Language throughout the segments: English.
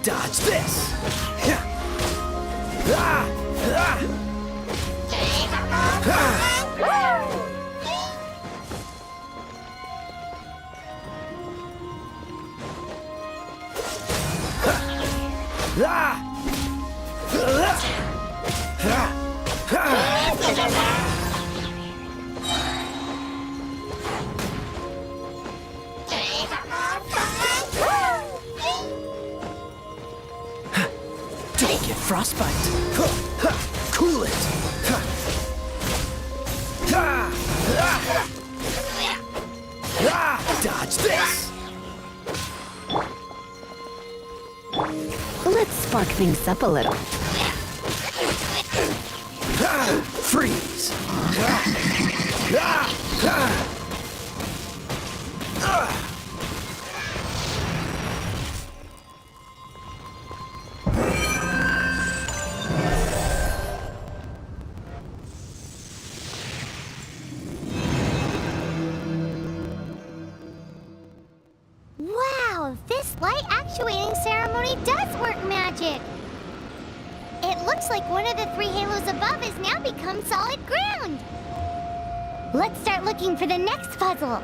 Dodge this! Ah! Ah! Don't get frostbite. Cool it. Dodge this. Let's spark things up a little. Freeze. Wow, this light actuating ceremony does work magic! It looks like one of the three halos above has now become solid ground! Let's start looking for the next puzzle!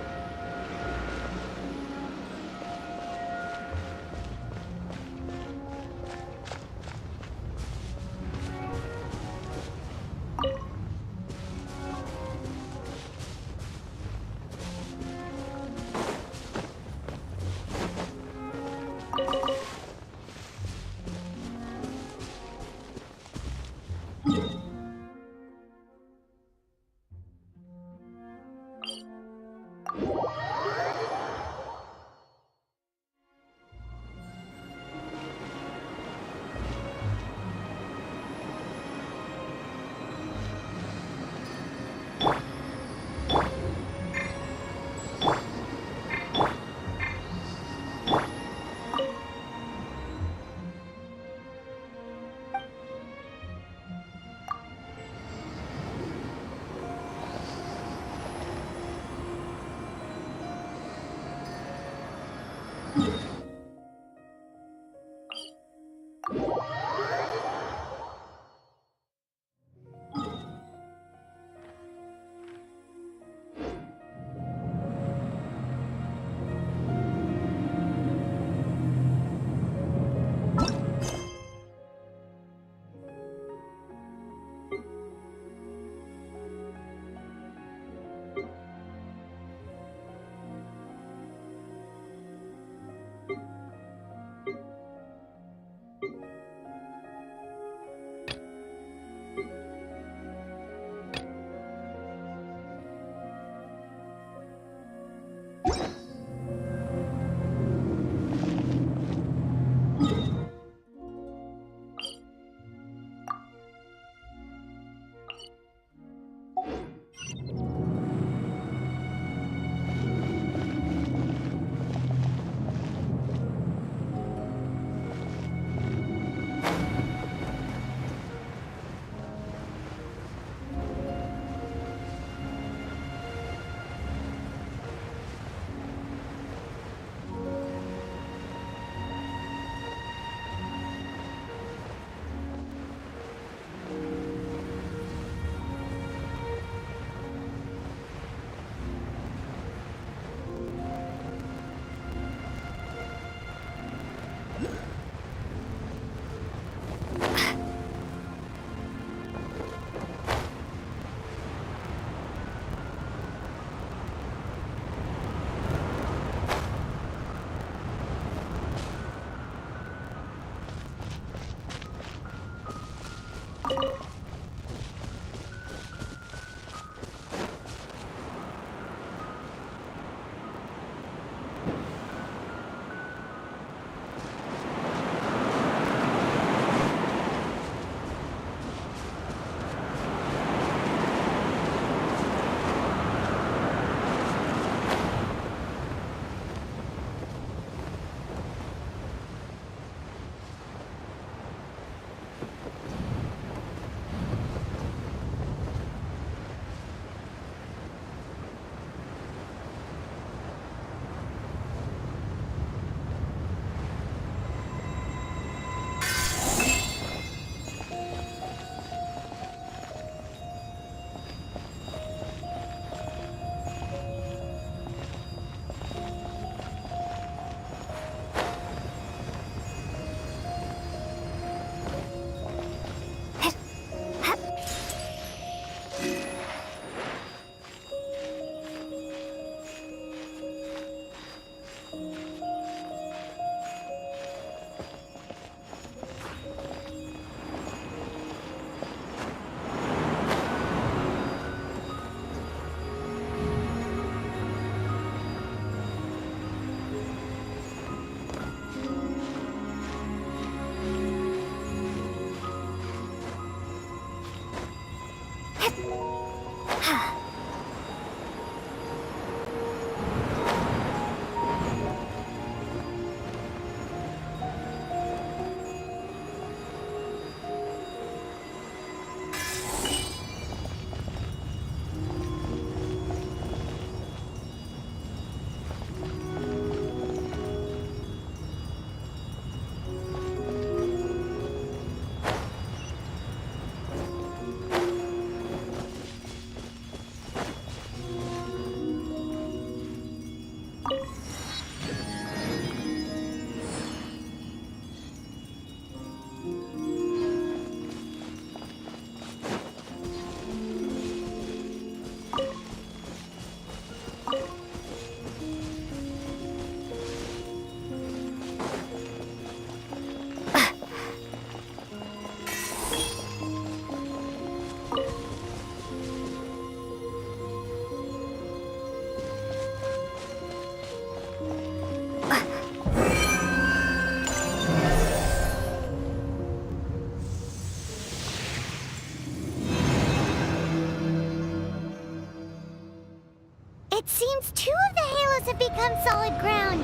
means 2 of the halos have become solid ground.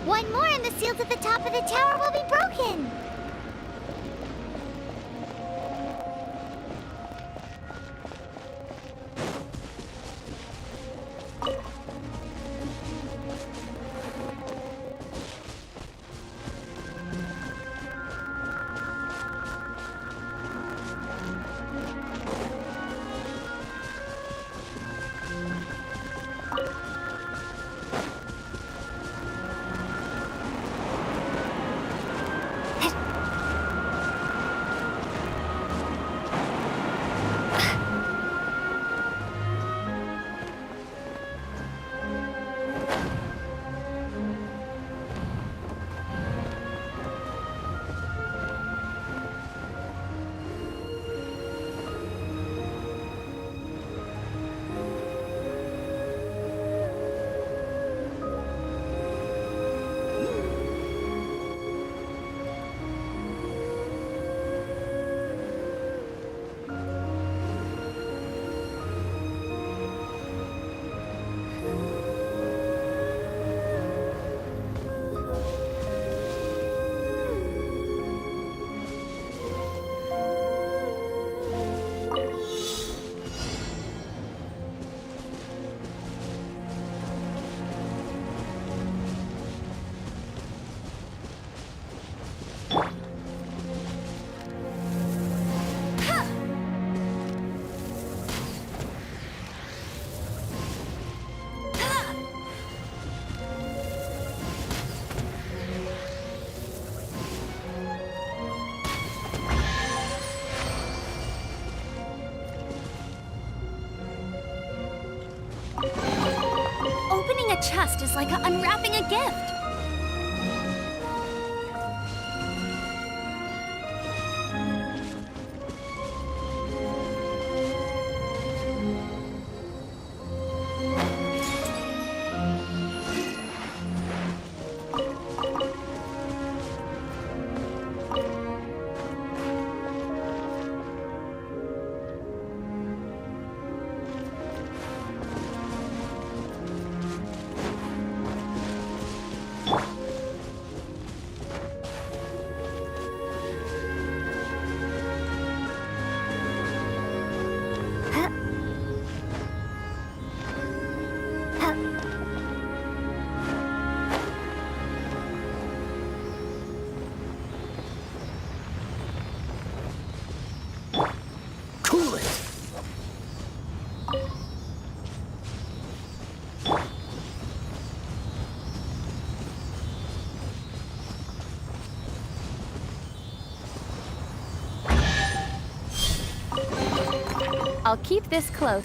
One more and the seals at the top of the tower will be broken. Opening a chest is like unwrapping a gift. Cool it! I'll keep this close.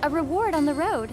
A reward on the road.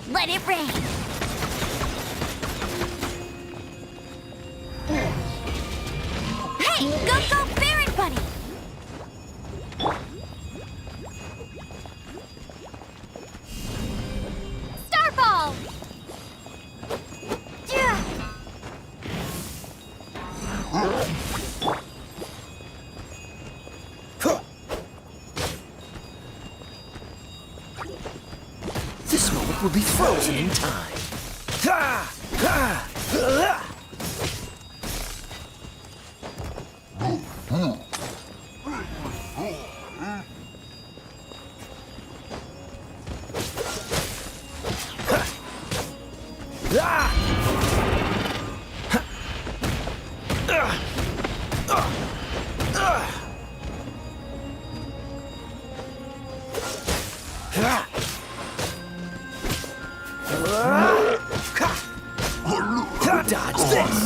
Let it rain. Hey, go, Baron Bunny! Starball! Yeah. This moment will be frozen in time. Ha! Ha! Ah! Dodge this!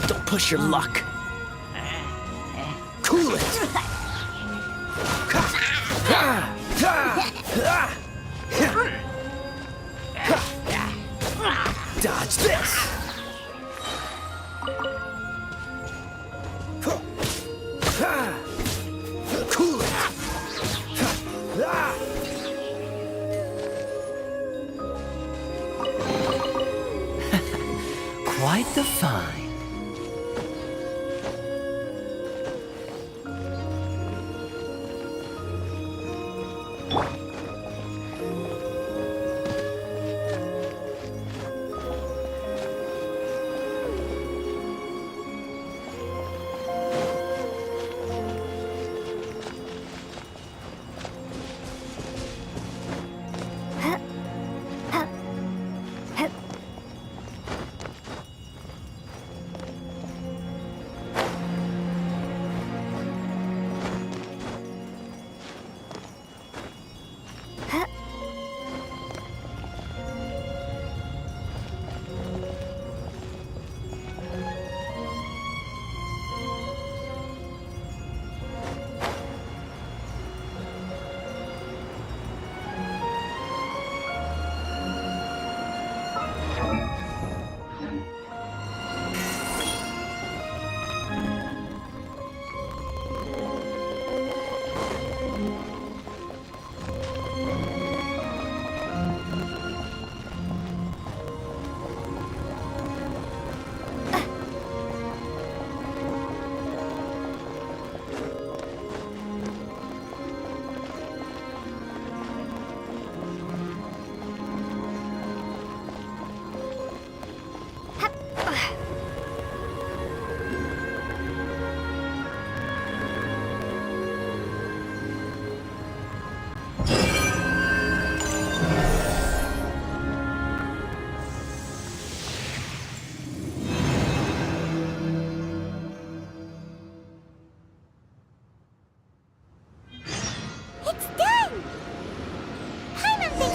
Don't push your luck. Cool it! Dodge this! Cool it! Quite the find.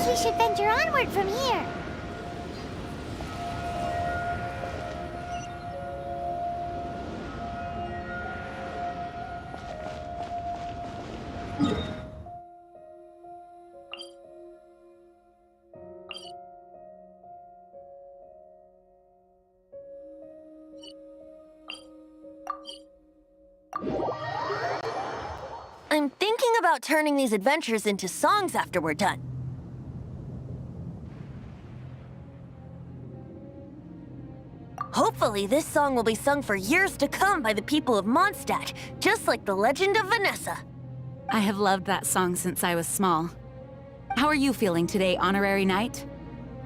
We should venture onward from here. I'm thinking about turning these adventures into songs after we're done. Hopefully, this song will be sung for years to come by the people of Mondstadt, just like the legend of Vanessa. I have loved that song since I was small. How are you feeling today, Honorary Knight?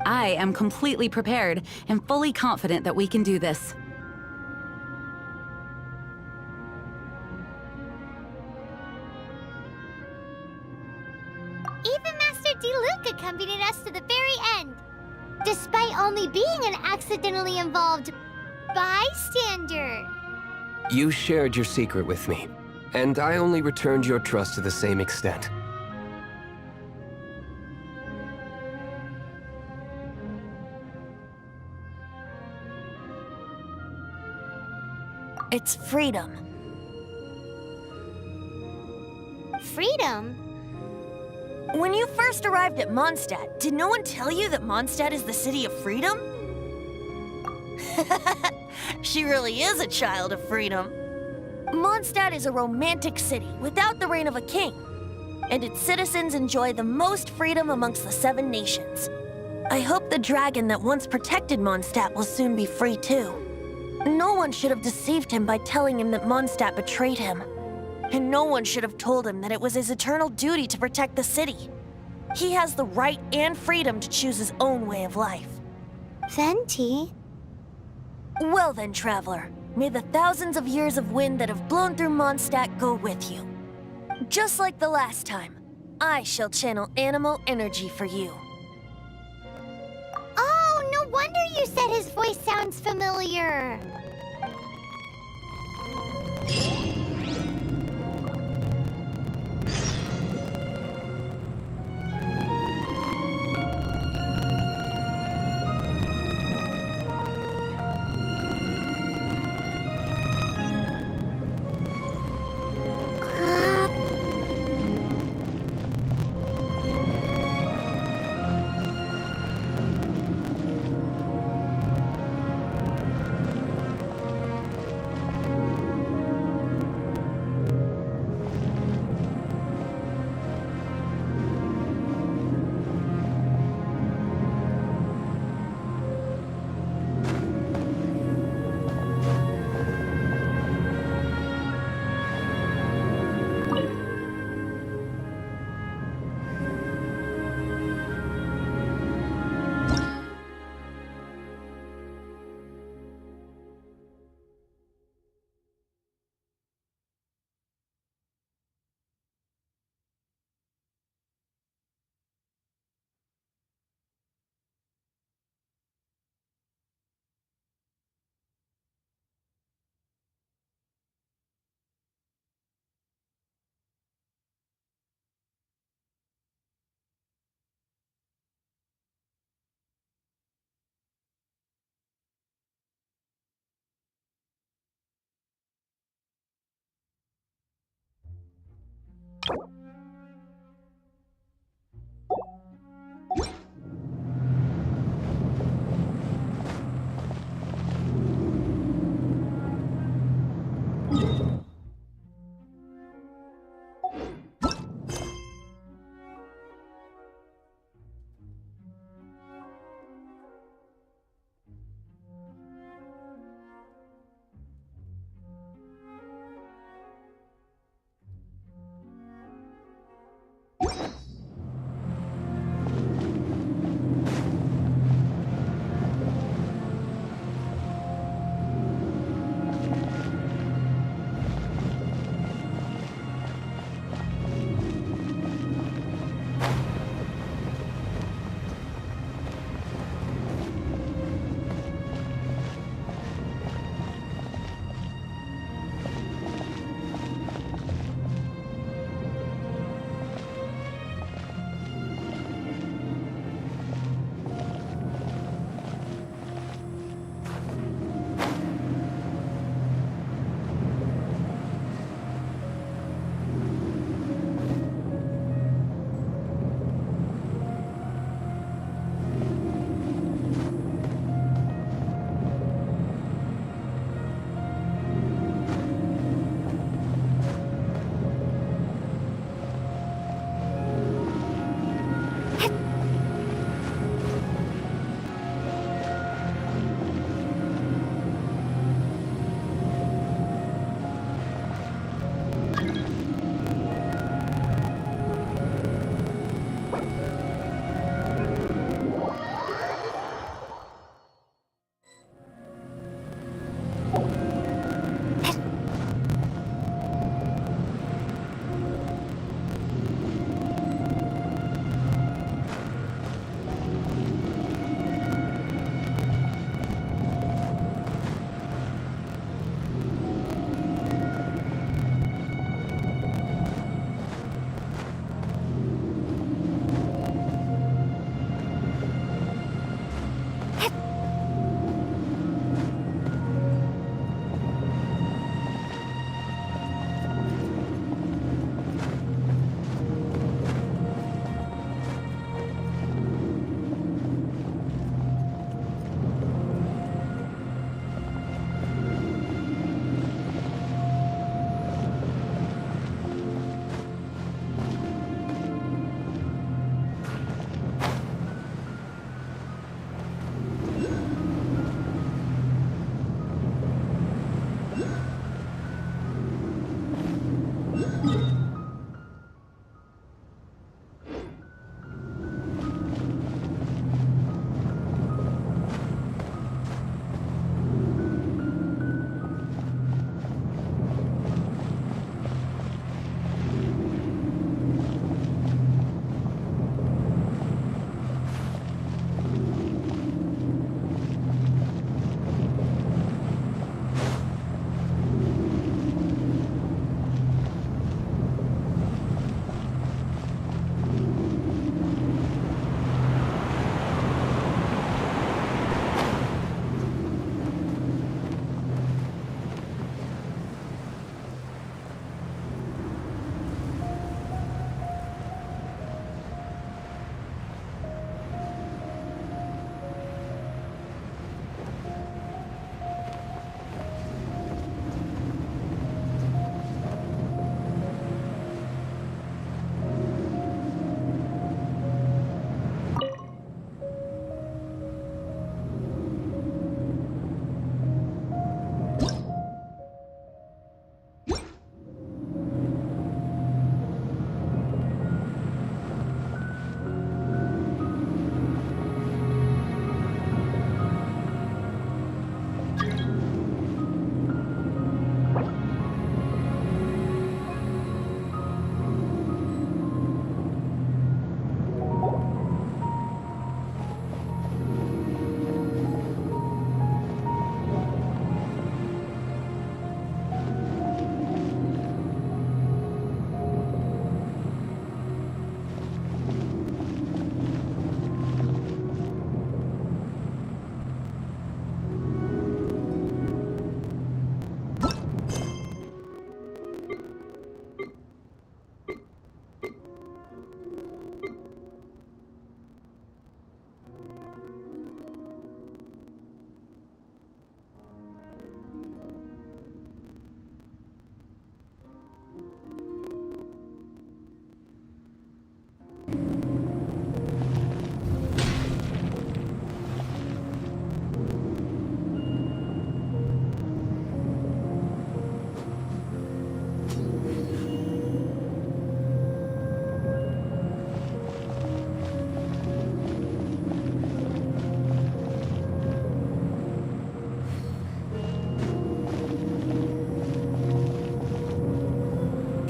I am completely prepared and fully confident that we can do this. Even Master D-Luke accompanied us to the very end, despite only being an accidentally involved bystander. You shared your secret with me, and I only returned your trust to the same extent. It's freedom. Freedom? When you first arrived at Mondstadt, did no one tell you that Mondstadt is the city of freedom? She really is a child of freedom. Mondstadt is a romantic city without the reign of a king, and its citizens enjoy the most freedom amongst the 7 nations. I hope the dragon that once protected Mondstadt will soon be free too. No one should have deceived him by telling him that Mondstadt betrayed him. And no one should have told him that it was his eternal duty to protect the city. He has the right and freedom to choose his own way of life. Venti? Well then, traveler, may the thousands of years of wind that have blown through Mondstadt go with you. Just like the last time, I shall channel animal energy for you. Oh, no wonder you said his voice sounds familiar.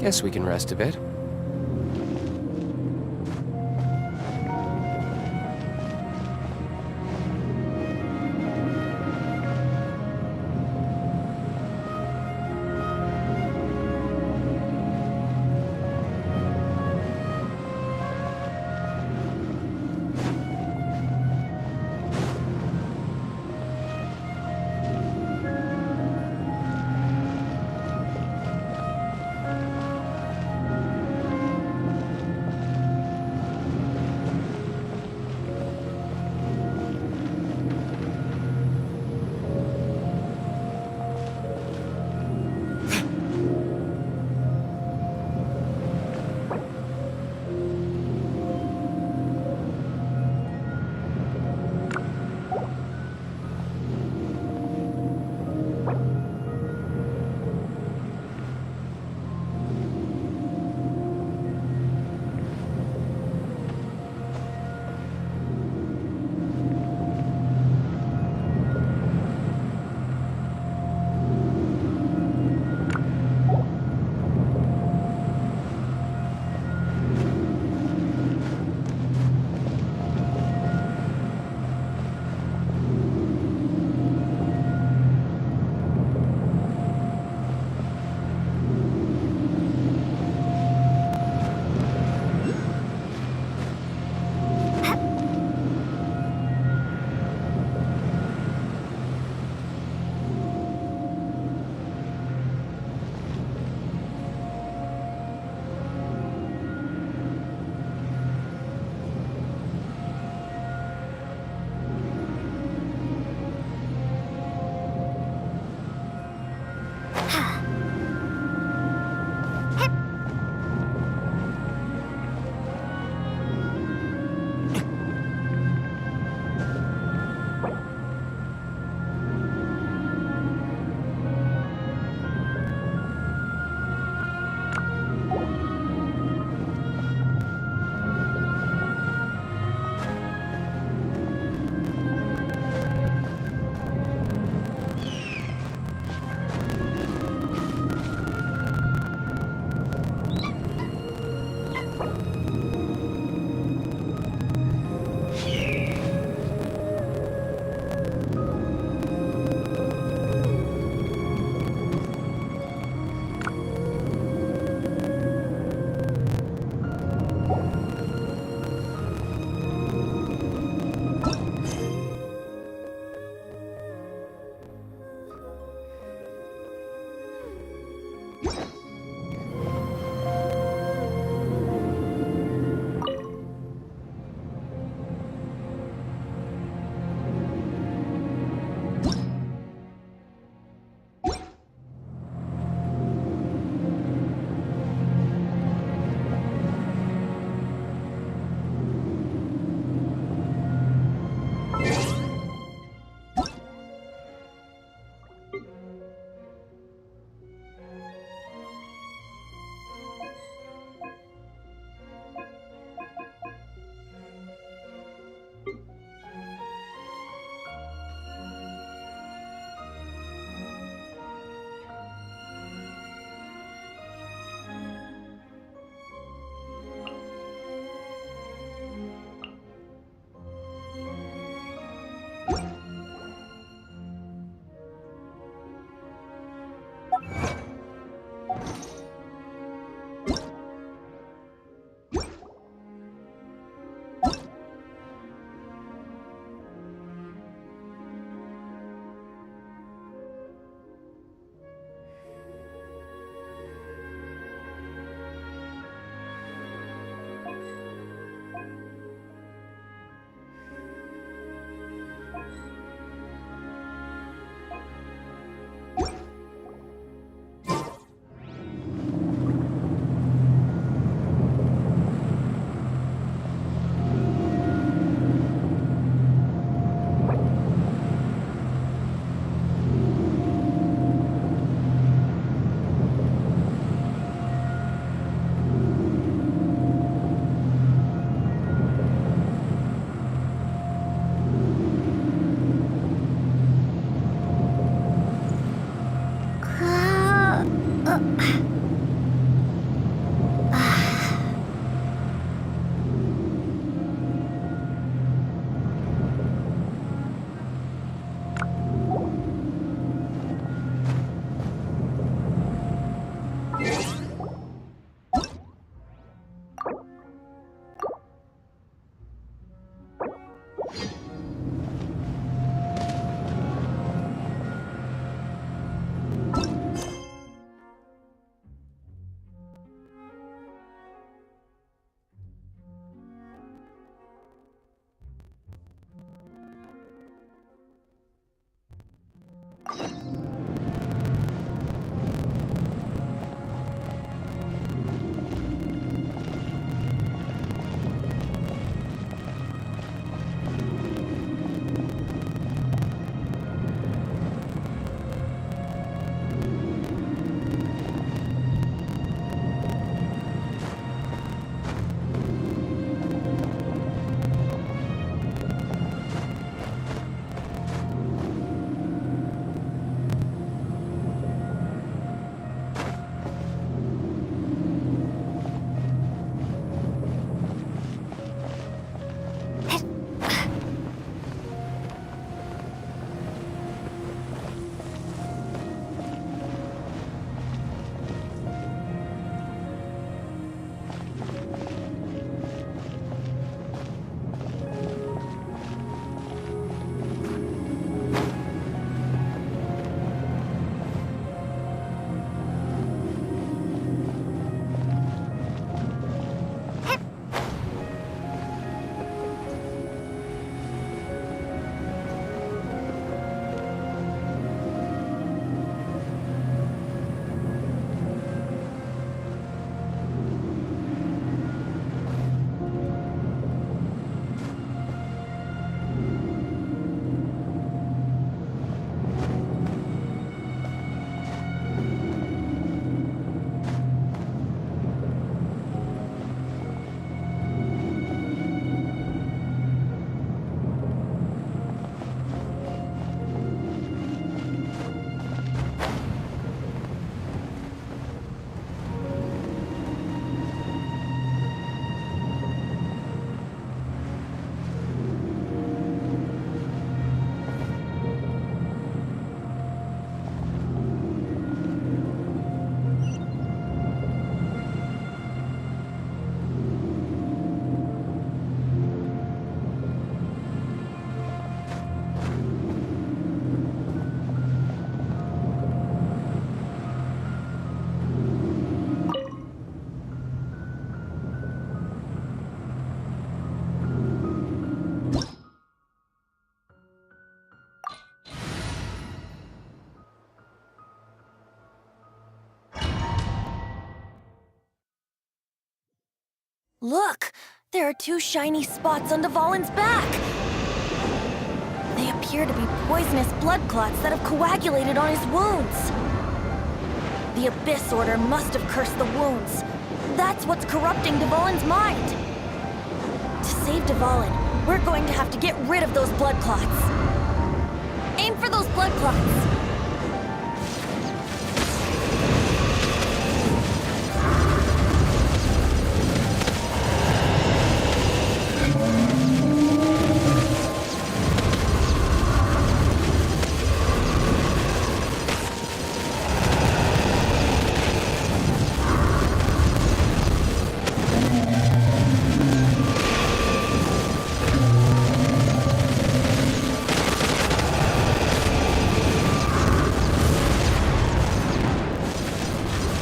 Guess we can rest a bit. Look! There are two shiny spots on Dvalin's back! They appear to be poisonous blood clots that have coagulated on his wounds. The Abyss Order must have cursed the wounds. That's what's corrupting Dvalin's mind. To save Dvalin, we're going to have to get rid of those blood clots. Aim for those blood clots.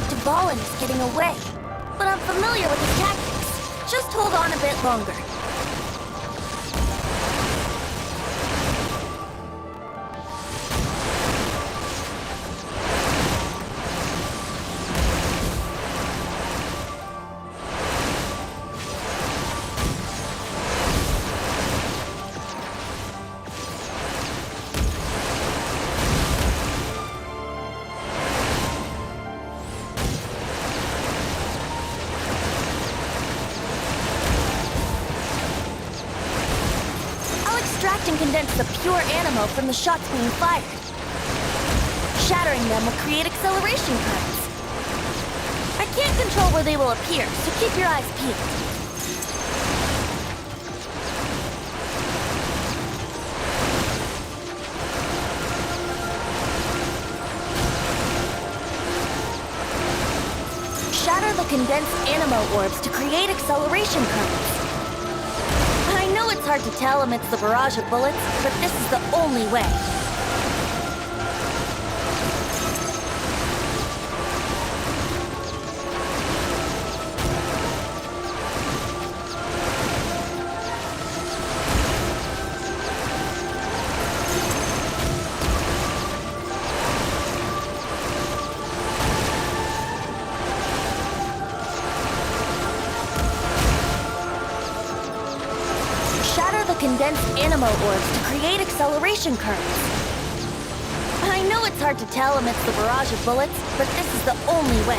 Dvalin is getting away, but I'm familiar with his tactics. Just hold on a bit longer. Extract and condense the pure animo from the shots being fired. Shattering them will create acceleration currents. I can't control where they will appear, so keep your eyes peeled. Shatter the condensed animo orbs to create acceleration currents. I know it's hard to tell amidst the barrage of bullets, but this is the only way. Condensed animo orbs to create acceleration currents. I know it's hard to tell amidst the barrage of bullets, but this is the only way.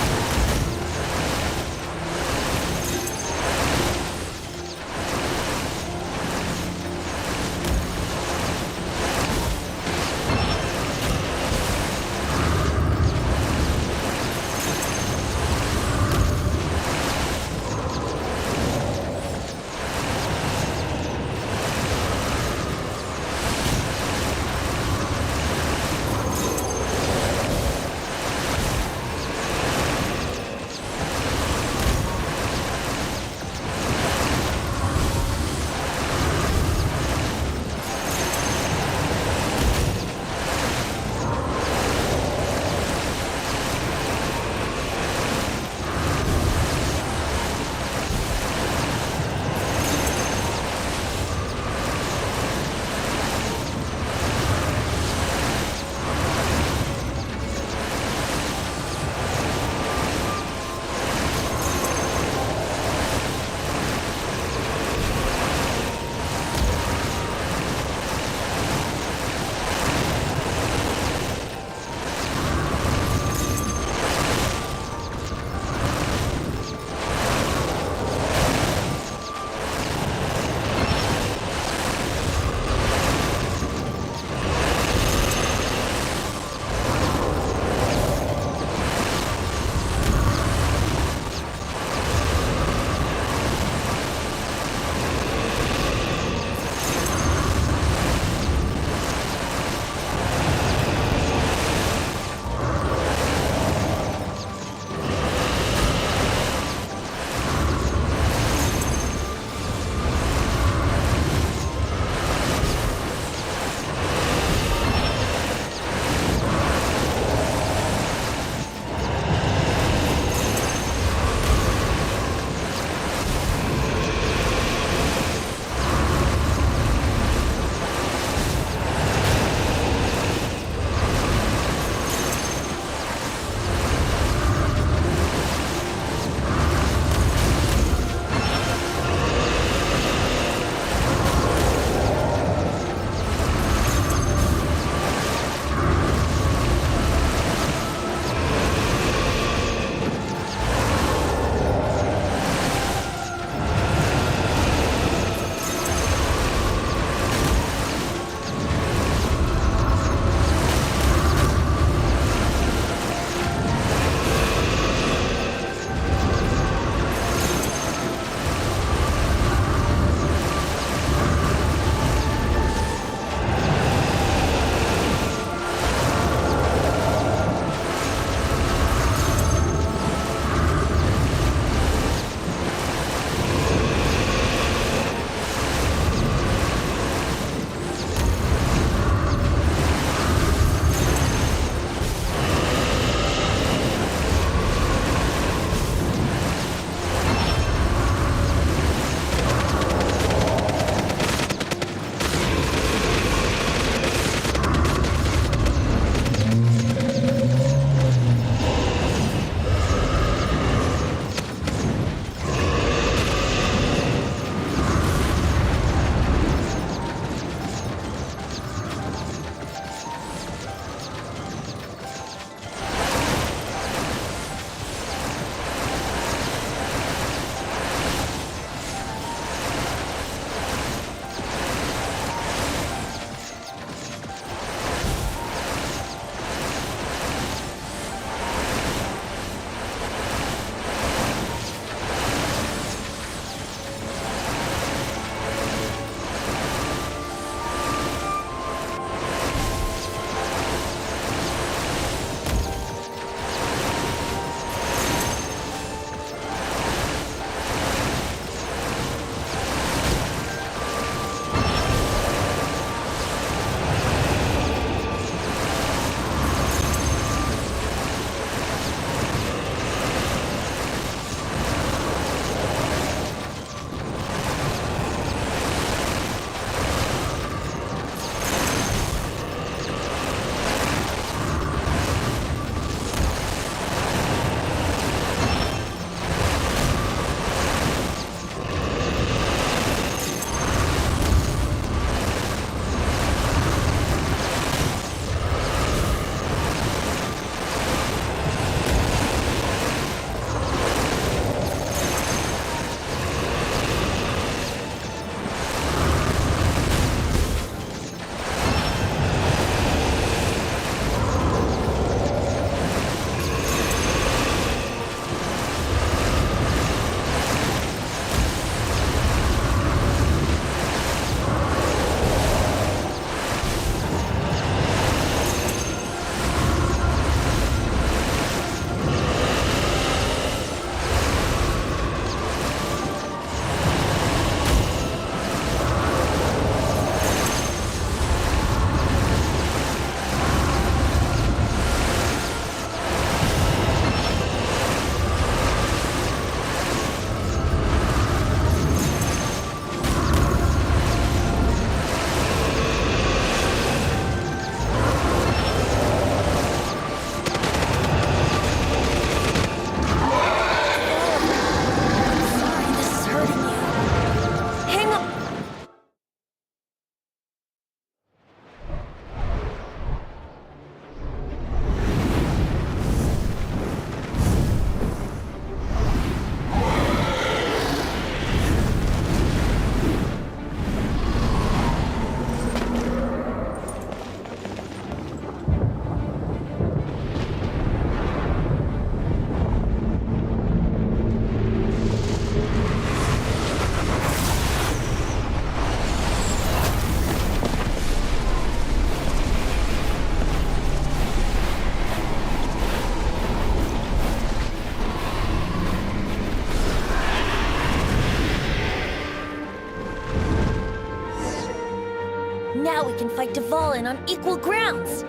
Now we can fight Dvalin on equal grounds.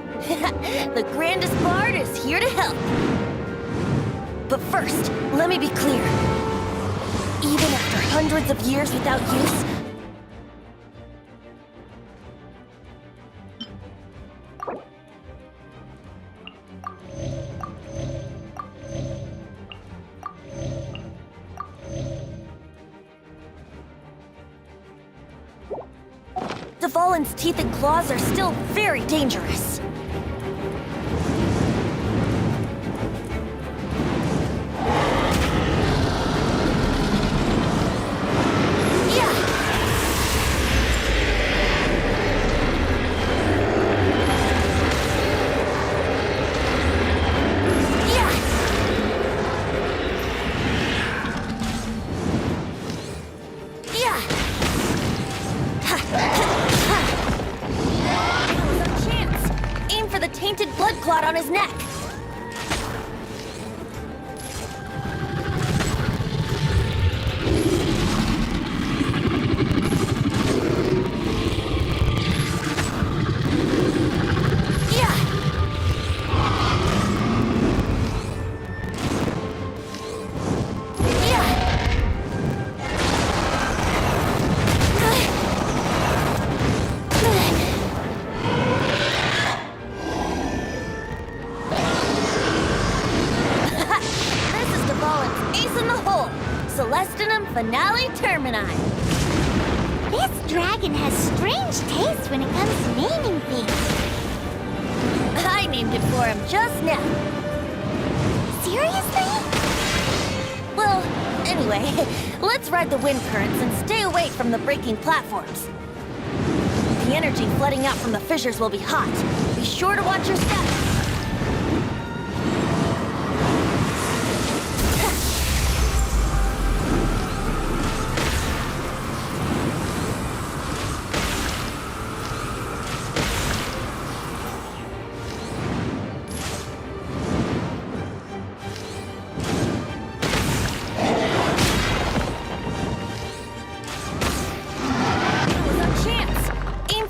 The grandest bard is here to help. But first, let me be clear. Even after hundreds of years without use, Dvalin's teeth and claws are still very dangerous. Tainted blood clot on his neck. Finale Termini. This dragon has strange taste when it comes to naming things. I named it for him just now. Seriously? Well, anyway, let's ride the wind currents and stay away from the breaking platforms. The energy flooding out from the fissures will be hot. Be sure to watch your step.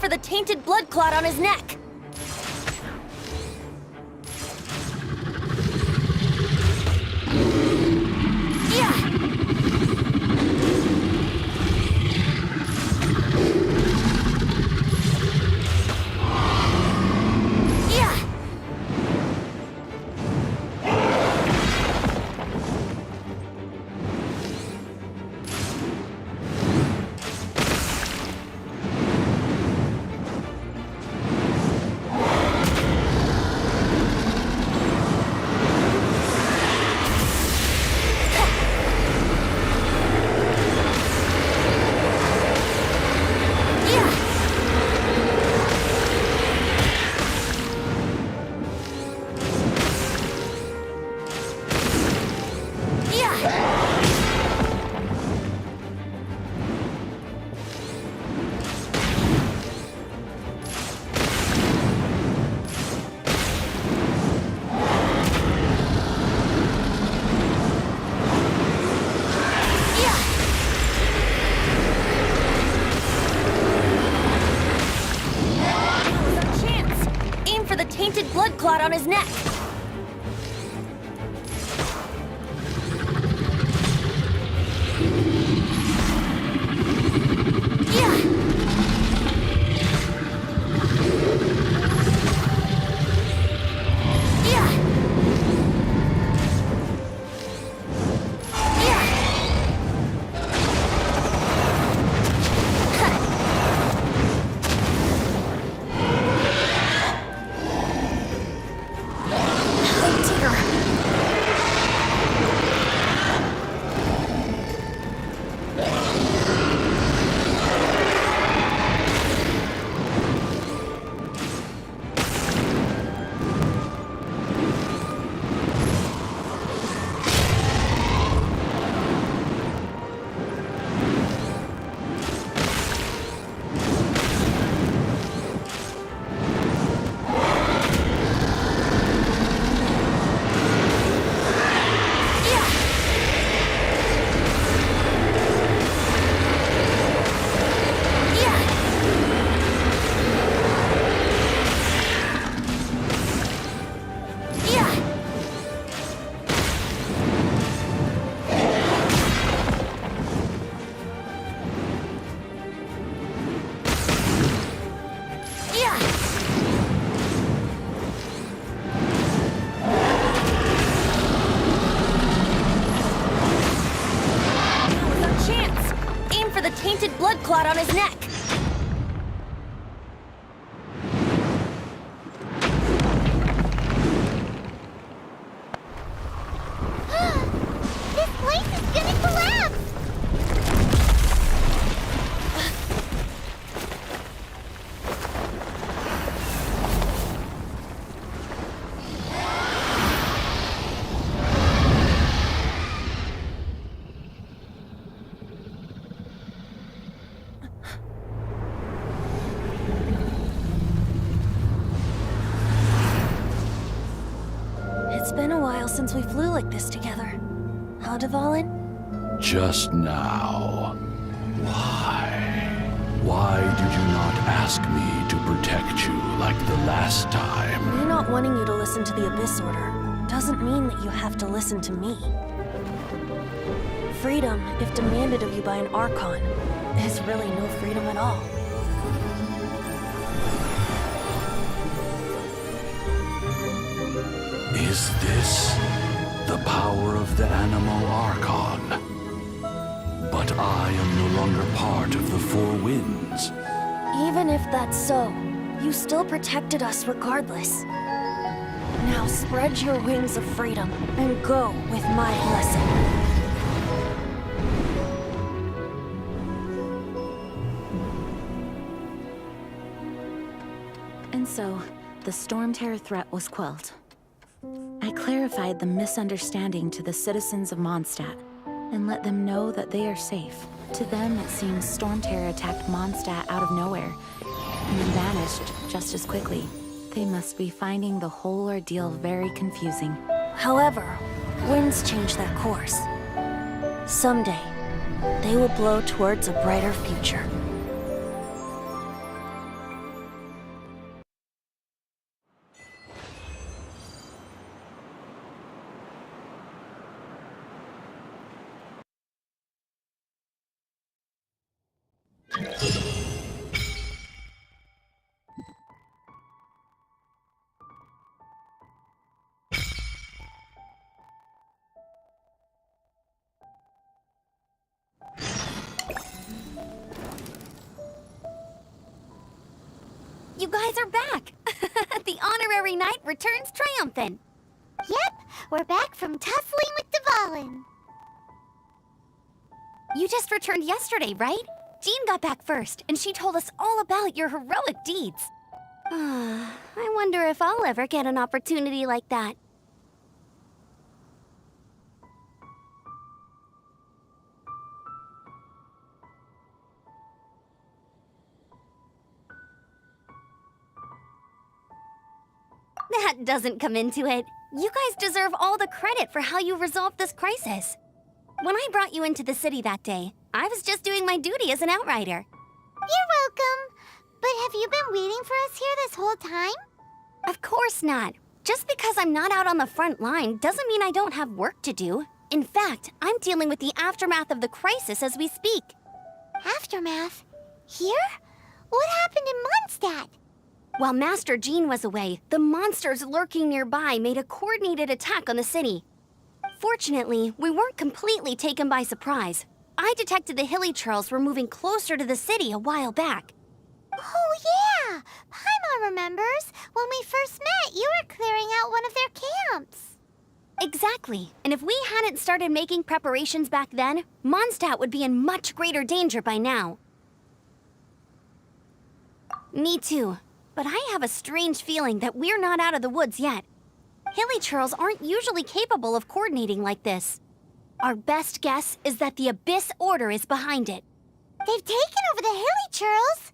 The tainted blood clot on his neck. Tainted blood clot on his neck. tainted blood clot on his neck. This place is gonna collapse! It's been a while since we flew like this together. How, Dvalin? Just now. Why? Why did you not ask me to protect you like the last time? Me not wanting you to listen to the Abyss Order doesn't mean that you have to listen to me. Freedom, if demanded of you by an Archon, is really no freedom at all. Is this the power of the Animo Archon? But I am no longer part of the Four Winds. Even if that's so, you still protected us regardless. Now spread your wings of freedom and go with my blessing. And so, the stormterror threat was quelled. I clarified the misunderstanding to the citizens of Mondstadt and let them know that they are safe. To them, it seems stormterror attacked Mondstadt out of nowhere and then vanished just as quickly. They must be finding the whole ordeal very confusing. However, winds change their course. Someday, they will blow towards a brighter future. You guys are back! The honorary knight returns triumphant. Yep, we're back from tussling with Dvalin. You just returned yesterday, right? Jean got back first, and she told us all about your heroic deeds. I wonder if I'll ever get an opportunity like that. That doesn't come into it. You guys deserve all the credit for how you resolved this crisis. When I brought you into the city that day, I was just doing my duty as an outrider. You're welcome. But have you been waiting for us here this whole time? Of course not. Just because I'm not out on the front line doesn't mean I don't have work to do. In fact, I'm dealing with the aftermath of the crisis as we speak. Aftermath? Here? What happened in Mondstadt? While Master Jean was away, the monsters lurking nearby made a coordinated attack on the city. Fortunately, we weren't completely taken by surprise. I detected the Hilly Churls were moving closer to the city a while back. Oh yeah! Paimon remembers. When we first met, you were clearing out one of their camps. Exactly. And if we hadn't started making preparations back then, Mondstadt would be in much greater danger by now. Me too. But I have a strange feeling that we're not out of the woods yet. Hilly Churls aren't usually capable of coordinating like this. Our best guess is that the Abyss Order is behind it. They've taken over the Hilly Churls?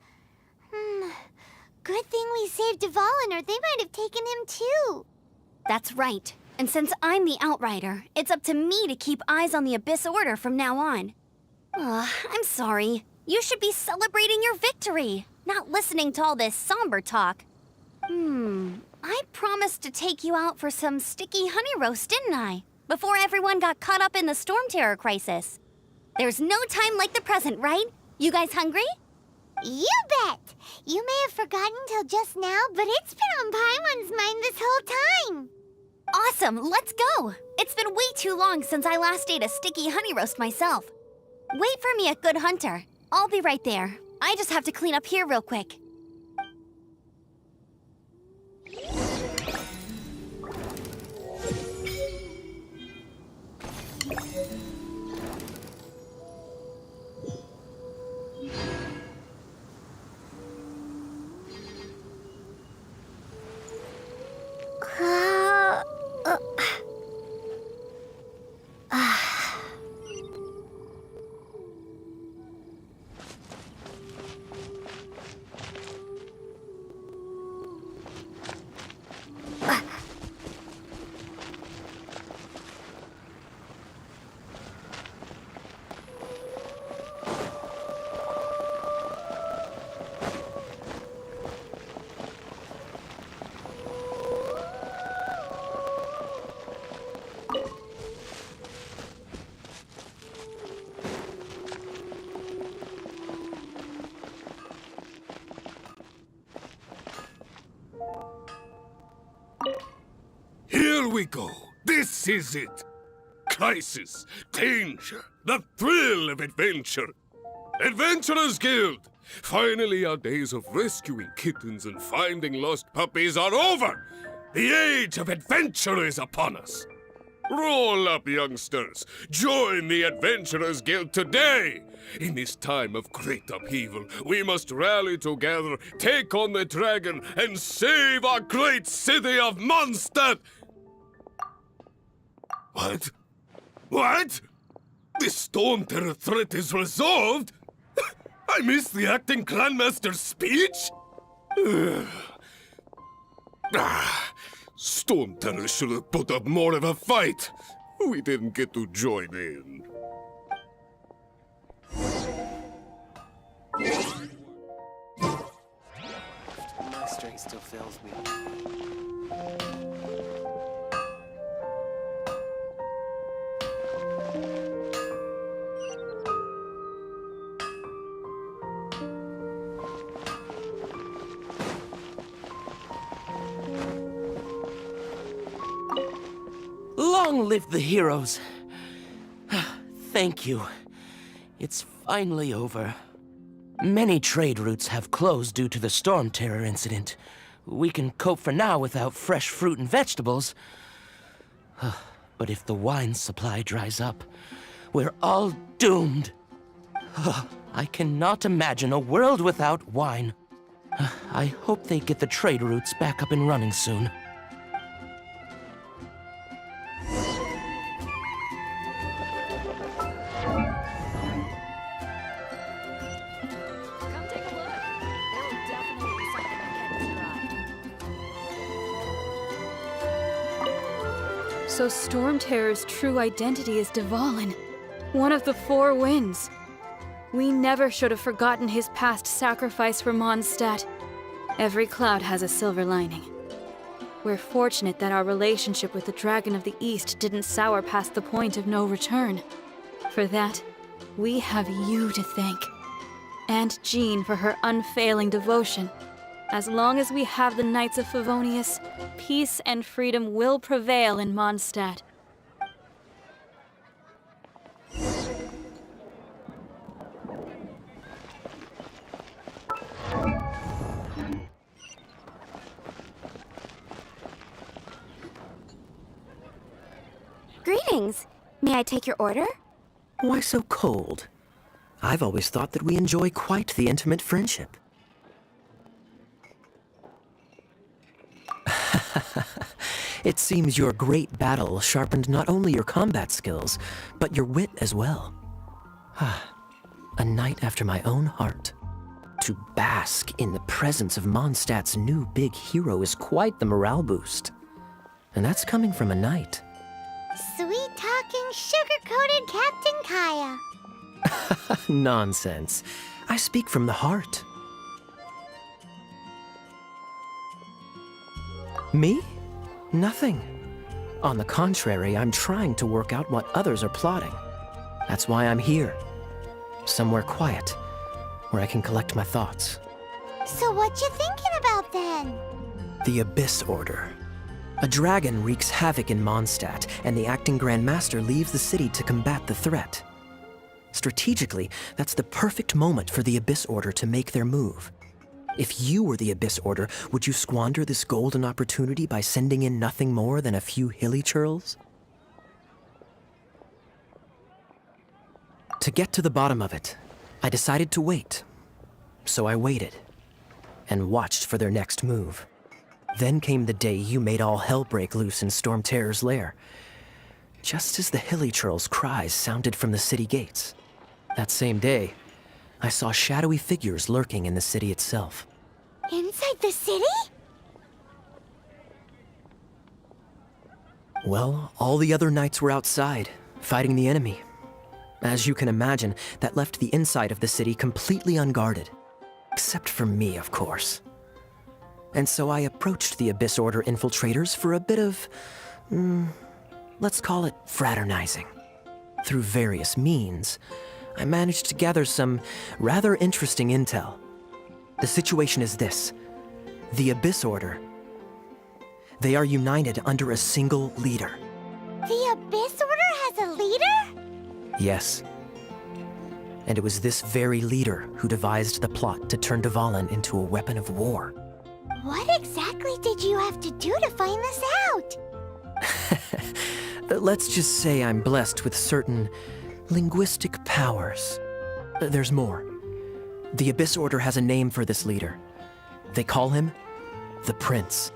Good thing we saved Dvalin, or they might have taken him too. That's right. And since I'm the Outrider, it's up to me to keep eyes on the Abyss Order from now on. I'm sorry. You should be celebrating your victory, not listening to all this somber talk. I promised to take you out for some sticky honey roast, didn't I? Before everyone got caught up in the stormterror crisis. There's no time like the present, right? You guys hungry? You bet! You may have forgotten till just now, but it's been on Paimon's mind this whole time. Awesome, let's go! It's been way too long since I last ate a sticky honey roast myself. Wait for me at Good Hunter. I'll be right there. I just have to clean up here real quick. Here we go. This is it. Crisis, danger, the thrill of adventure. Adventurers Guild! Finally, our days of rescuing kittens and finding lost puppies are over. The age of adventure is upon us. Roll up, youngsters. Join the Adventurers Guild today. In this time of great upheaval, we must rally together, take on the dragon, and save our great city of Mondstadt. What? What? The stormterror threat is resolved? I missed the acting clanmaster's speech? Stormterror should have put up more of a fight. We didn't get to join in. My strength still fails me. Long live the heroes. Thank you. It's finally over. Many trade routes have closed due to the storm terror incident. We can cope for now without fresh fruit and vegetables. But if the wine supply dries up, we're all doomed. I cannot imagine a world without wine. I hope they get the trade routes back up and running soon. So Stormterror's true identity is Dvalin, one of the Four Winds. We never should have forgotten his past sacrifice for Mondstadt. Every cloud has a silver lining. We're fortunate that our relationship with the Dragon of the East didn't sour past the point of no return. For that, we have you to thank. And Jean for her unfailing devotion. As long as we have the Knights of Favonius, peace and freedom will prevail in Mondstadt. Greetings. May I take your order? Why so cold? I've always thought that we enjoy quite the intimate friendship. It seems your great battle sharpened not only your combat skills, but your wit as well. A knight after my own heart. To bask in the presence of Mondstadt's new big hero is quite the morale boost. And that's coming from a knight. Sweet-talking, sugar-coated Captain Kaya. Nonsense. I speak from the heart. Me? Nothing. On the contrary, I'm trying to work out what others are plotting. That's why I'm here. Somewhere quiet, where I can collect my thoughts. So what you thinking about then? The Abyss Order. A dragon wreaks havoc in Mondstadt, and the acting Grand Master leaves the city to combat the threat. Strategically, that's the perfect moment for the Abyss Order to make their move. If you were the Abyss Order, would you squander this golden opportunity by sending in nothing more than a few hilly churls? To get to the bottom of it, I decided to wait. So I waited, and watched for their next move. Then came the day you made all hell break loose in Stormterror's lair. Just as the hilly churls' cries sounded from the city gates. That same day, I saw shadowy figures lurking in the city itself. Inside the city? Well, all the other knights were outside, fighting the enemy. As you can imagine, that left the inside of the city completely unguarded. Except for me, of course. And so I approached the Abyss Order infiltrators for a bit of, let's call it fraternizing. Through various means, I managed to gather some rather interesting intel. The situation is this. The Abyss Order, they are united under a single leader. The Abyss Order has a leader? Yes. And it was this very leader who devised the plot to turn Dvalin into a weapon of war. What exactly did you have to do to find this out? Let's just say I'm blessed with certain linguistic powers. There's more. The Abyss Order has a name for this leader. They call him the Prince.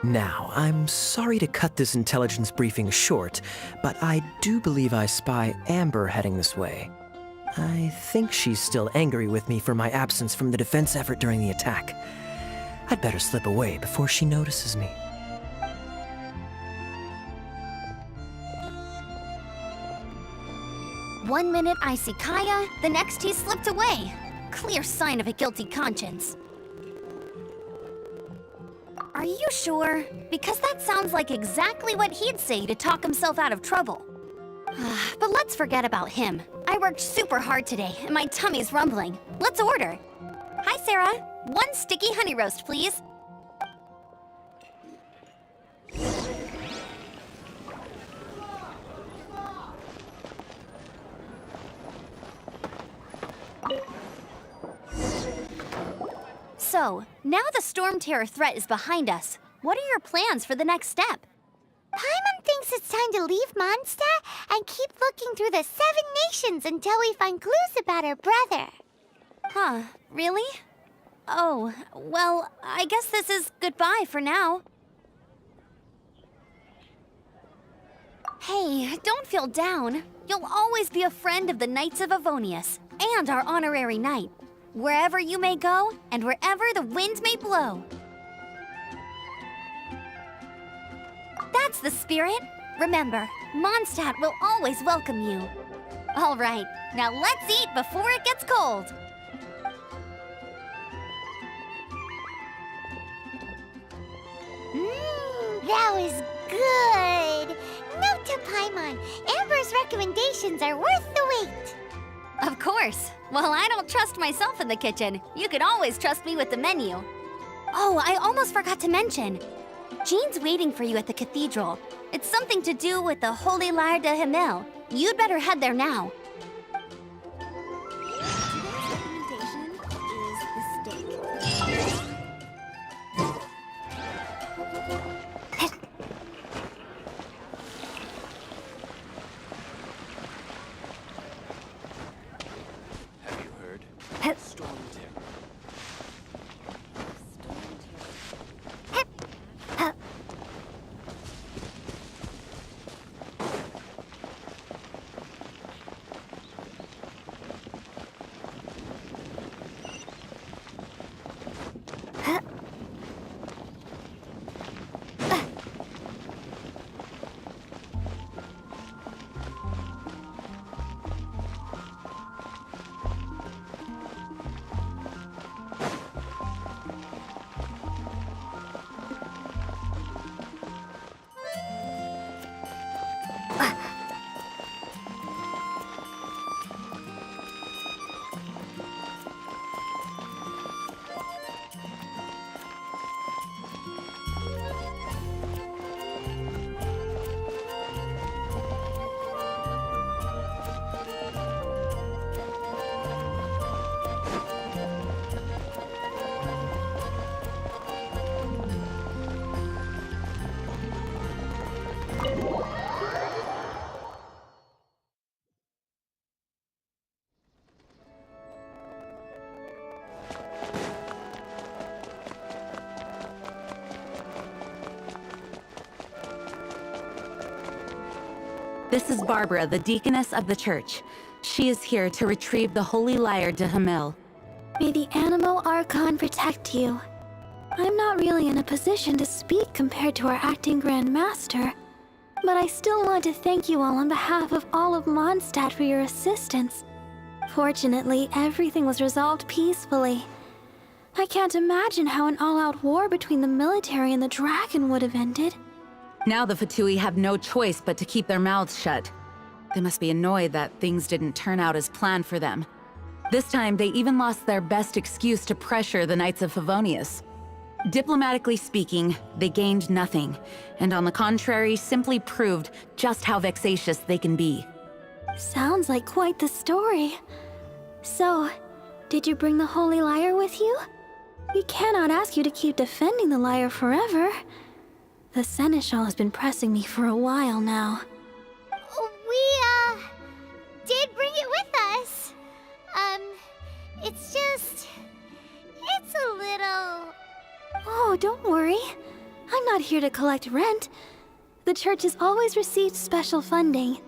Now, I'm sorry to cut this intelligence briefing short, but I do believe I spy Amber heading this way. I think she's still angry with me for my absence from the defense effort during the attack. I'd better slip away before she notices me. One minute I see Kaya, the next he slipped away. Clear sign of a guilty conscience. Are you sure? Because that sounds like exactly what he'd say to talk himself out of trouble. But let's forget about him. I worked super hard today, and my tummy's rumbling. Let's order. Hi, Sarah. 1 sticky honey roast, please. So, now the stormterror threat is behind us. What are your plans for the next step? Paimon thinks it's time to leave Mondstadt and keep looking through the 7 nations until we find clues about her brother. Huh, really? Oh, well, I guess this is goodbye for now. Hey, don't feel down. You'll always be a friend of the Knights of Avonius, and our honorary knight. Wherever you may go, and wherever the wind may blow. That's the spirit. Remember, Mondstadt will always welcome you. All right, now let's eat before it gets cold. That was good. Note to Paimon, Amber's recommendations are worth the wait. Of course. Well, I don't trust myself in the kitchen. You can always trust me with the menu. Oh, I almost forgot to mention. Jean's waiting for you at the cathedral. It's something to do with the Holy Lair de Himmel. You'd better head there now. This is Barbara, the deaconess of the church. She is here to retrieve the Holy Lyre de Hamel. May the Animo Archon protect you. I'm not really in a position to speak compared to our acting Grand Master, but I still want to thank you all on behalf of all of Mondstadt for your assistance. Fortunately, everything was resolved peacefully. I can't imagine how an all-out war between the military and the dragon would have ended. Now the Fatui have no choice but to keep their mouths shut. They must be annoyed that things didn't turn out as planned for them. This time, they even lost their best excuse to pressure the Knights of Favonius. Diplomatically speaking, they gained nothing, and on the contrary, simply proved just how vexatious they can be. Sounds like quite the story. So, did you bring the Holy Lyre with you? We cannot ask you to keep defending the Lyre forever. The Seneschal has been pressing me for a while now. We, did bring it with us. It's a little... Oh, don't worry. I'm not here to collect rent. The church has always received special funding.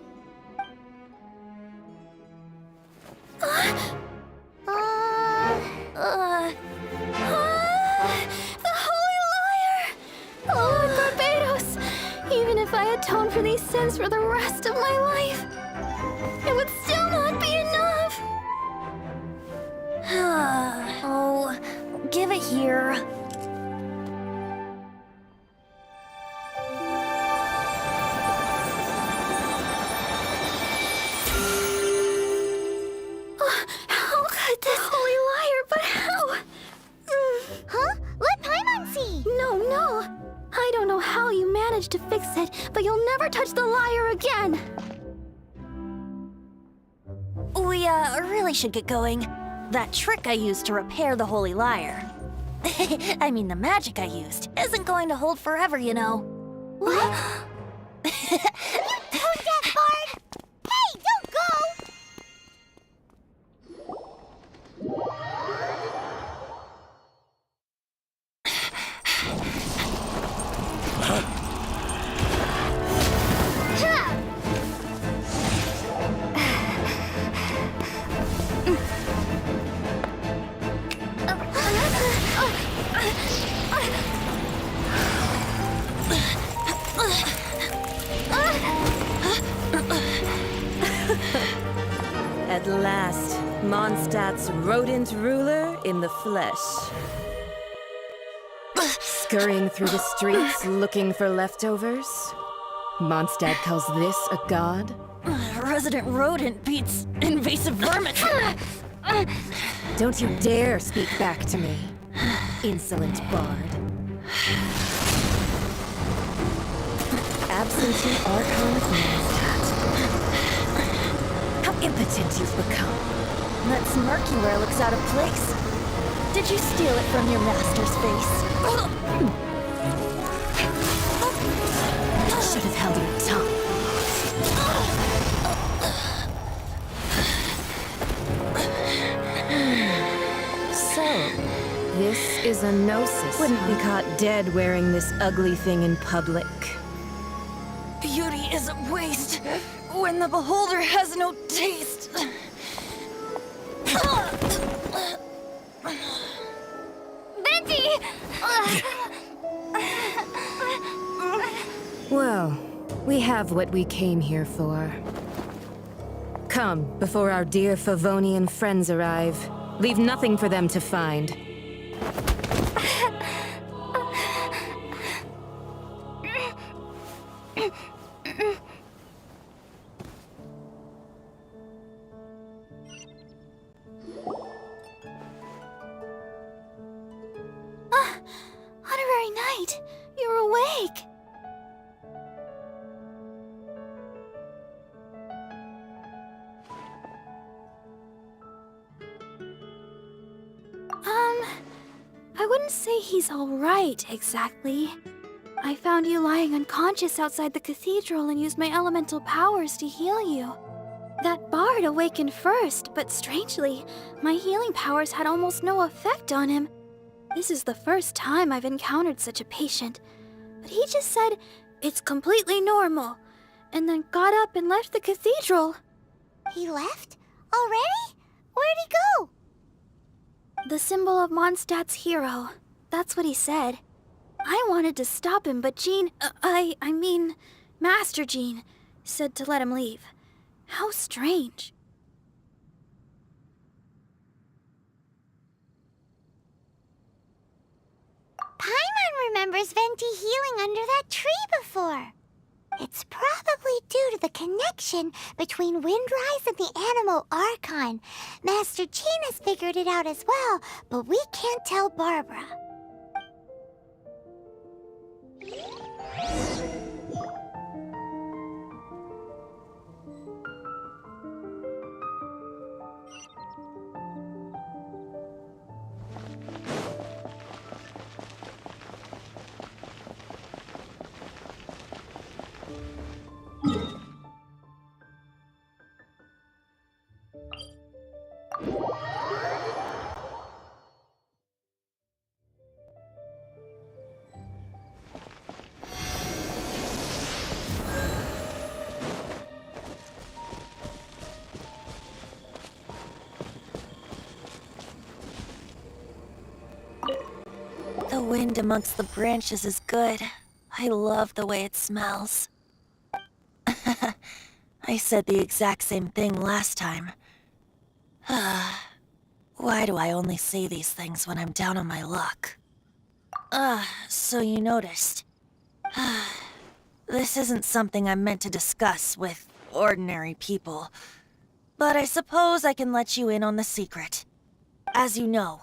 The Holy Lyre! Lord Barbados! Even if I atone for these sins for the rest of my life, it would still not be enough! Oh, give it here. How could this Holy Lyre, but how? Huh? Let Paimon see! No. I don't know how you managed to fix it, but you'll never touch the lyre again! We, really should get going. That trick I used to repair the Holy Lyre. I mean, the magic I used isn't going to hold forever, you know. What? Tone deaf, Bard! Hey, don't go! At last, Mondstadt's rodent ruler in the flesh. Scurrying through the streets looking for leftovers? Mondstadt calls this a god? Resident rodent beats invasive vermin. Don't you dare speak back to me, insolent bard. Absentee Archon of Mondstadt. How impotent you've become. That smirky wear looks out of place. Did you steal it from your master's face? Should have held your tongue. So, this is a gnosis. Wouldn't be caught dead wearing this ugly thing in public. Beauty is a waste when the beholder has no taste. Venti! Well, we have what we came here for. Come, before our dear Favonian friends arrive. Leave nothing for them to find. Honorary Knight, you're awake! I wouldn't say he's alright, exactly. I found you lying unconscious outside the cathedral and used my elemental powers to heal you. That bard awakened first, but strangely, my healing powers had almost no effect on him. This is the first time I've encountered such a patient, but he just said it's completely normal, and then got up and left the cathedral. He left? Already? Where'd he go? The symbol of Mondstadt's hero. That's what he said. I wanted to stop him, but Jean, I mean, Master Jean, said to let him leave. How strange. Paimon remembers Venti healing under that tree before. It's probably due to the connection between Windrise and the Animal Archon. Master Jean has figured it out as well, but we can't tell Barbara. The wind amongst the branches is good. I love the way it smells. I said the exact same thing last time. Why do I only say these things when I'm down on my luck? So you noticed. This isn't something I'm meant to discuss with ordinary people, but I suppose I can let you in on the secret. As you know,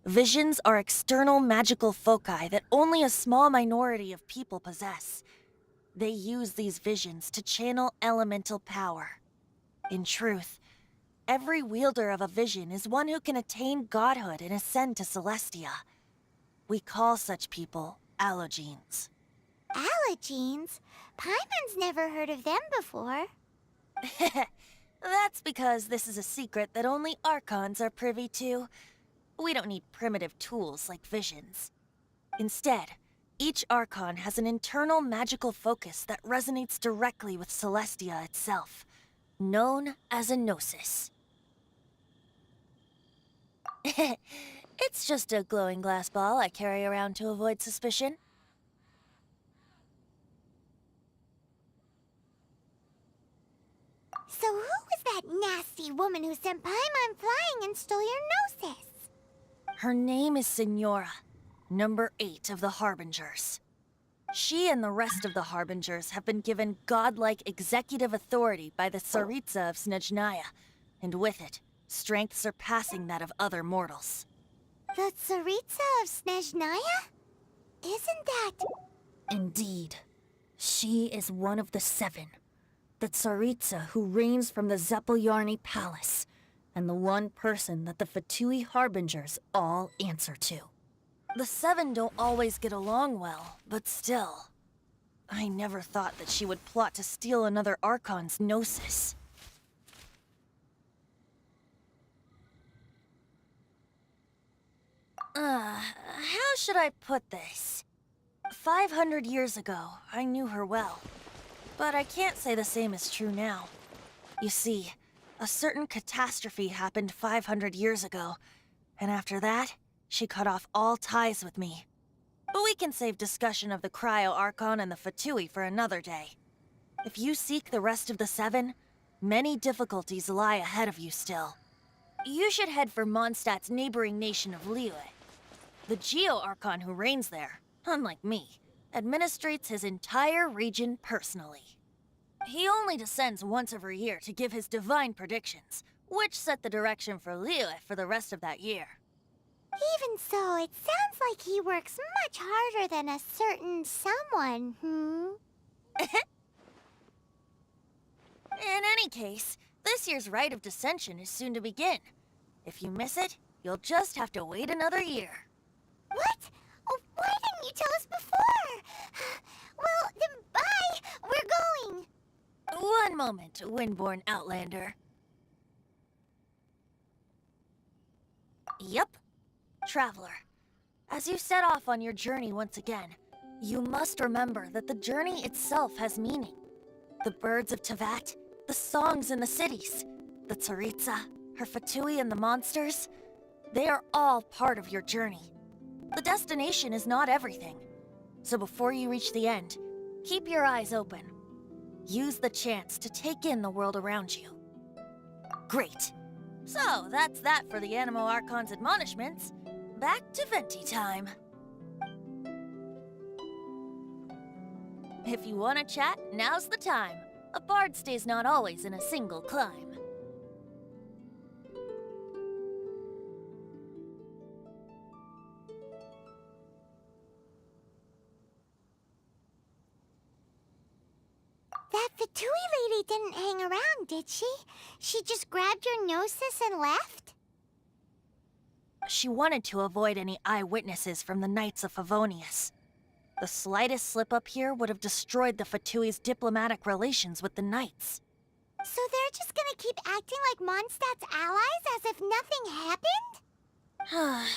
visions are external magical foci that only a small minority of people possess. They use these visions to channel elemental power. In truth, every wielder of a vision is one who can attain godhood and ascend to Celestia. We call such people allogenes. Allogenes? Paimon's never heard of them before. That's because this is a secret that only Archons are privy to. We don't need primitive tools like visions. Instead, each Archon has an internal magical focus that resonates directly with Celestia itself, known as a gnosis. It's just a glowing glass ball I carry around to avoid suspicion. So who was that nasty woman who sent Paimon flying and stole your gnosis? Her name is Signora, number 8 of the Harbingers. She and the rest of the Harbingers have been given godlike executive authority by the Tsaritsa of Snezhnaya, and with it, strength surpassing that of other mortals. The Tsaritsa of Snezhnaya? Isn't that... Indeed. She is one of the 7. The Tsaritsa who reigns from the Zepelyarny Palace, and the one person that the Fatui Harbingers all answer to. The 7 don't always get along well, but still. I never thought that she would plot to steal another Archon's gnosis. How should I put this? 500 years ago, I knew her well. But I can't say the same is true now. You see, a certain catastrophe happened 500 years ago, and after that, she cut off all ties with me. But we can save discussion of the Cryo Archon and the Fatui for another day. If you seek the rest of the 7, many difficulties lie ahead of you still. You should head for Mondstadt's neighboring nation of Liyue. The Geo Archon who reigns there, unlike me, administrates his entire region personally. He only descends once every year to give his divine predictions, which set the direction for Liyue for the rest of that year. Even so, it sounds like he works much harder than a certain someone, In any case, this year's Rite of Descension is soon to begin. If you miss it, you'll just have to wait another year. What? Oh, why didn't you tell us before? Well, then bye! We're going! One moment, Windborn Outlander. Yep. Traveler, as you set off on your journey once again, you must remember that the journey itself has meaning. The birds of Tevat, the songs in the cities, the Tsaritsa, her Fatui and the monsters, they are all part of your journey. The destination is not everything. So before you reach the end, keep your eyes open. Use the chance to take in the world around you. Great. So that's that for the Animo Archon's admonishments. Back to Venti time. If you want to chat, now's the time. A bard stays not always in a single climb. That Fatui lady didn't hang around, did she? She just grabbed your gnosis and left? She wanted to avoid any eyewitnesses from the Knights of Favonius. The slightest slip-up here would have destroyed the Fatui's diplomatic relations with the Knights. So they're just gonna keep acting like Mondstadt's allies as if nothing happened?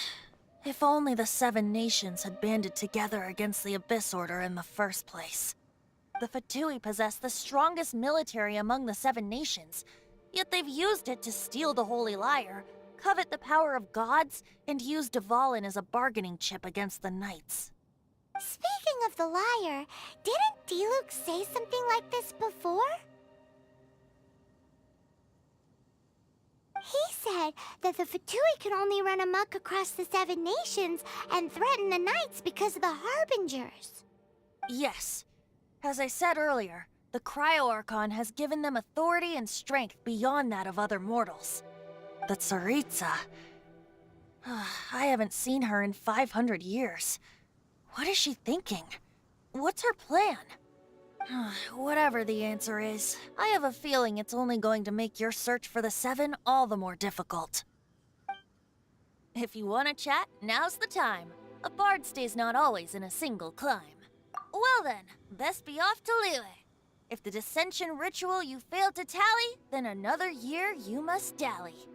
If only the Seven Nations had banded together against the Abyss Order in the first place. The Fatui possess the strongest military among the Seven Nations, yet they've used it to steal the Holy Lyre, covet the power of gods, and use Dvalin as a bargaining chip against the Knights. Speaking of the Lyre, didn't Diluc say something like this before? He said that the Fatui can only run amok across the Seven Nations and threaten the Knights because of the Harbingers. Yes. As I said earlier, the Cryo-Archon has given them authority and strength beyond that of other mortals. The Tsaritsa... I haven't seen her in 500 years. What is she thinking? What's her plan? Whatever the answer is, I have a feeling it's only going to make your search for the Seven all the more difficult. If you want to chat, now's the time. A bard stays not always in a single climb. Well then, best be off to Lille. If the dissension ritual you failed to tally, then another year you must dally.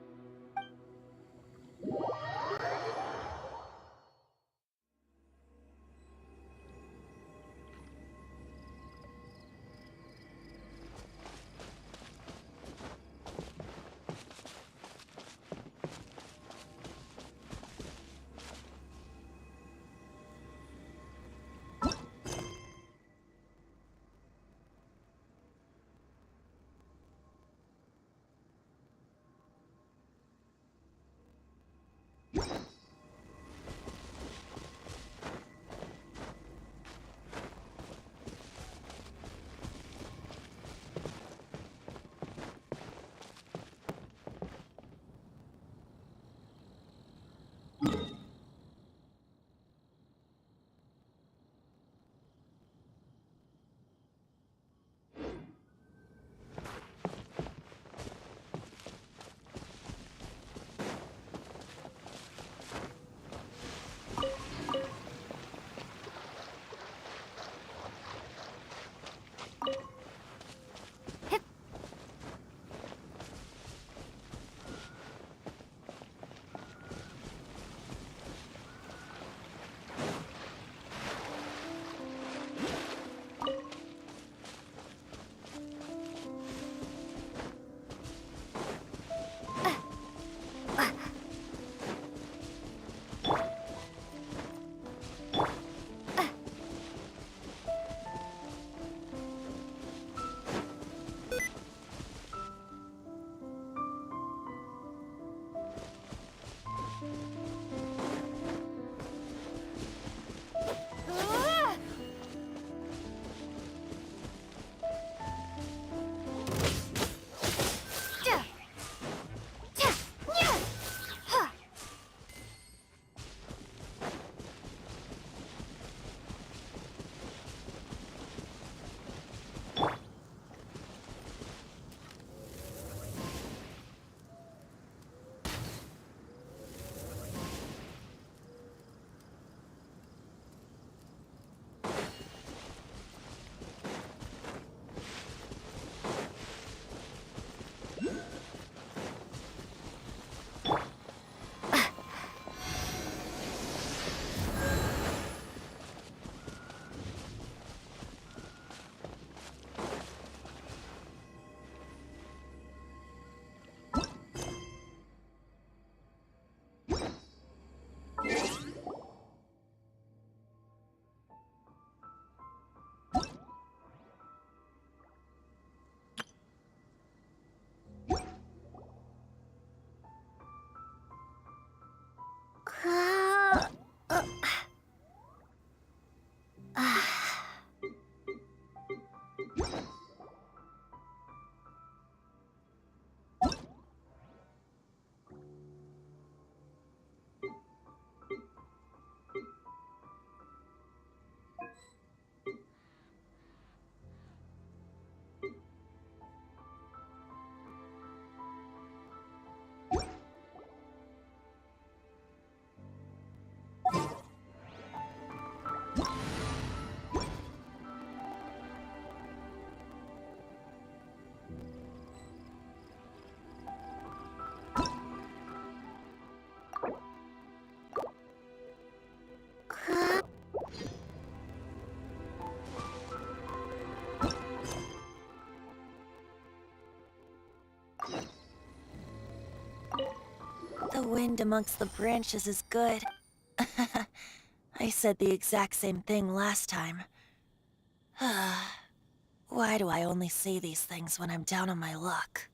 wind amongst the branches is good. I said the exact same thing last time. Why do I only say these things when I'm down on my luck?